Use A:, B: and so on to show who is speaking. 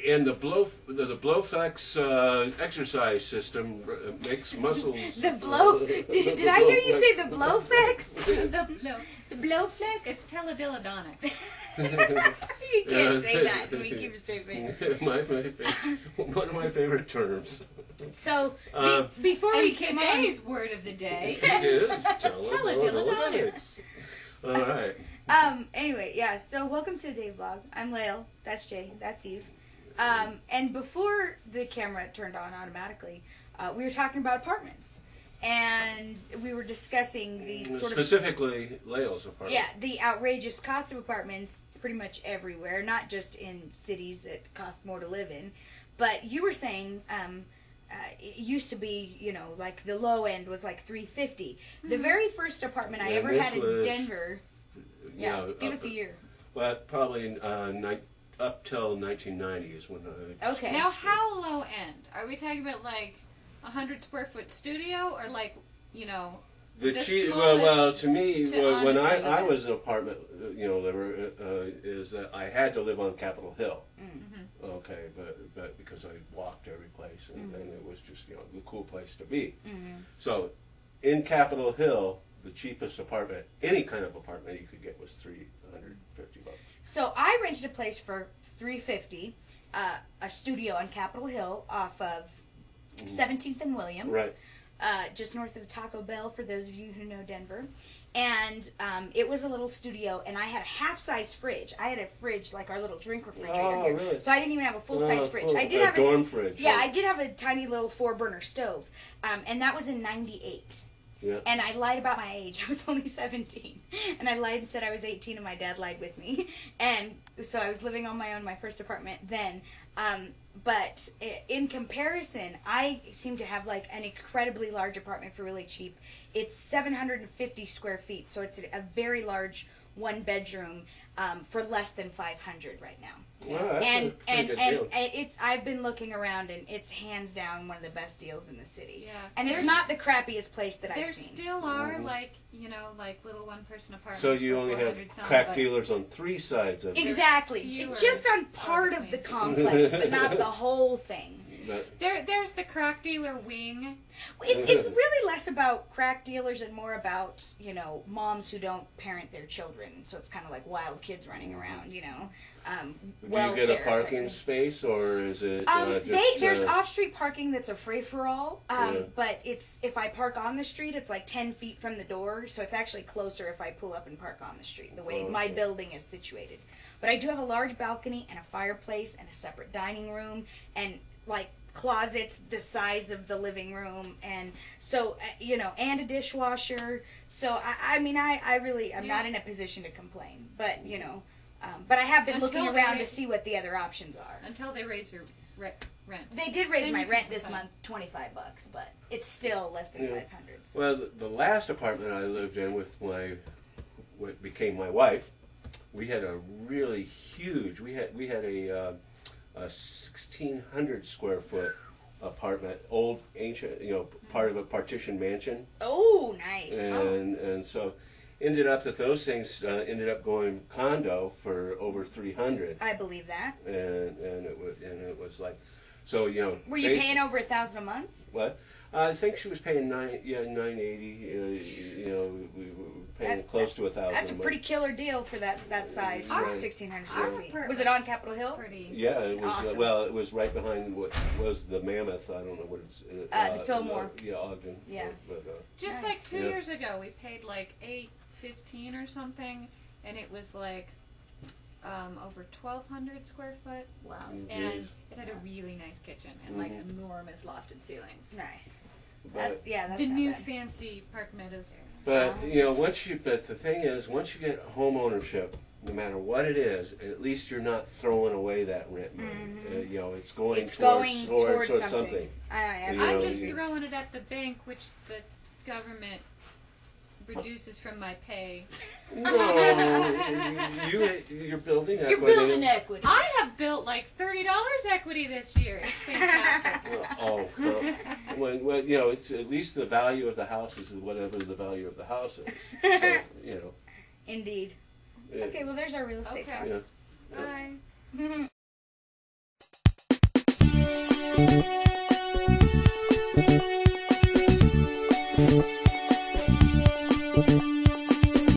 A: And the Blowflex exercise system makes muscles.
B: The blow? Did I hear you say the Blowflex?
C: The Blowflex? It's teledildonics.
B: You can't say that. We keep a straight face.
A: One of my favorite terms.
B: So before we came on,
C: today's word of the day
A: is
C: teledildonics.
A: All right.
B: Anyway, yeah. So welcome to the day vlog. I'm Layle. That's Jay. That's Eve. And before the camera turned on automatically, we were talking about apartments, and we were discussing the
A: specifically Layle's apartment.
B: Yeah, the outrageous cost of apartments pretty much everywhere, not just in cities that cost more to live in. But you were saying it used to be, you know, like the low end was like $350. The very first apartment I ever had in Denver. Yeah, give us a year.
A: Well, probably up till 1990 is when I...
B: Okay.
C: Now, how low end? Are we talking about like 100 square foot studio, or like, you know,
A: well, to me, when I was an apartment, you know, is that I had to live on Capitol Hill. Mm-hmm. Okay, but because I walked every place, and it was just, you know, the cool place to be. Mm-hmm. So, in Capitol Hill, the cheapest apartment, any kind of apartment you could get, was $350.
B: So I rented a place for $350, a studio on Capitol Hill off of 17th and Williams,
A: right.
B: Just north of Taco Bell, for those of you who know Denver. And it was a little studio, and I had a half-size fridge. I had a fridge like our little drink refrigerator here. Really? So I didn't even have a full-size fridge. I did have
A: dorm fridge.
B: Yeah, I did have a tiny little 4-burner stove, and that was in '98.
A: Yeah. And
B: I lied about my age. I was only 17. And I lied and said I was 18, and my dad lied with me. And so I was living on my own, my first apartment then. But in comparison, I seem to have like an incredibly large apartment for really cheap. It's 750 square feet, so it's a very large one-bedroom for less than $500 right now.
A: Wow, that's
B: I've been looking around, and it's hands down one of the best deals in the city.
C: Yeah.
B: And it's not the crappiest place that I've seen.
C: There still are like, you know, like little one-person apartments.
A: So you only have crack dealers on 3 sides of it.
B: Exactly, just on part of the complex, but not the whole thing.
C: There's the crack dealer wing.
B: It's really less about crack dealers and more about, you know, moms who don't parent their children. So it's kind of like wild kids running around, you know.
A: Do you get a parking space, or is it
B: there's off-street parking that's a free-for-all, but if I park on the street, it's like 10 feet from the door, so it's actually closer if I pull up and park on the street, the way my building is situated. But I do have a large balcony and a fireplace and a separate dining room and like closets the size of the living room, and so you know, and a dishwasher. So I'm not in a position to complain, but you know, but I have been looking around to see what the other options are.
C: Until they raise your rent.
B: They did raise my rent this month, $25, but it's still less than $500. So.
A: Well, the last apartment I lived in with what became my wife, we had a really huge. We had a 1,600 square foot apartment, old ancient, you know, part of a partition mansion.
B: Oh, nice.
A: And so ended up that those things ended up going condo for over $300.
B: I believe that.
A: And it was like, so you know.
B: Were you paying over $1,000 a month?
A: What? I think she was paying $980. You know, we were paying close to $1,000.
B: That's a pretty killer deal for that size, 1,600 square feet. Was it on Capitol Hill?
A: Yeah, it was.
B: Awesome.
A: Well, it was right behind what was the Mammoth. I don't know what it's.
B: The Fillmore.
A: Yeah, Ogden.
B: Yeah.
C: Just like 2 years ago, we paid like $815 or something, and it was like over 1,200 square foot.
B: Wow.
C: And it had a really nice kitchen and like enormous lofted ceilings.
B: Nice.
A: That's
C: the new fancy Park Meadows area.
A: But you know, but the thing is, once you get home ownership, no matter what it is, at least you're not throwing away that rent money. You know, it's going towards something.
C: I'm just throwing it at the bank, which the government reduces from my pay.
A: No, you're building equity.
B: You're building equity.
C: I have built like $30 equity this year. It's fantastic.
A: Well, you know, it's at least the value of the house is whatever the value of the house is. So, you know.
B: Indeed.
A: Yeah.
B: Okay, well, there's our real estate talk.
A: Yeah.
C: Bye.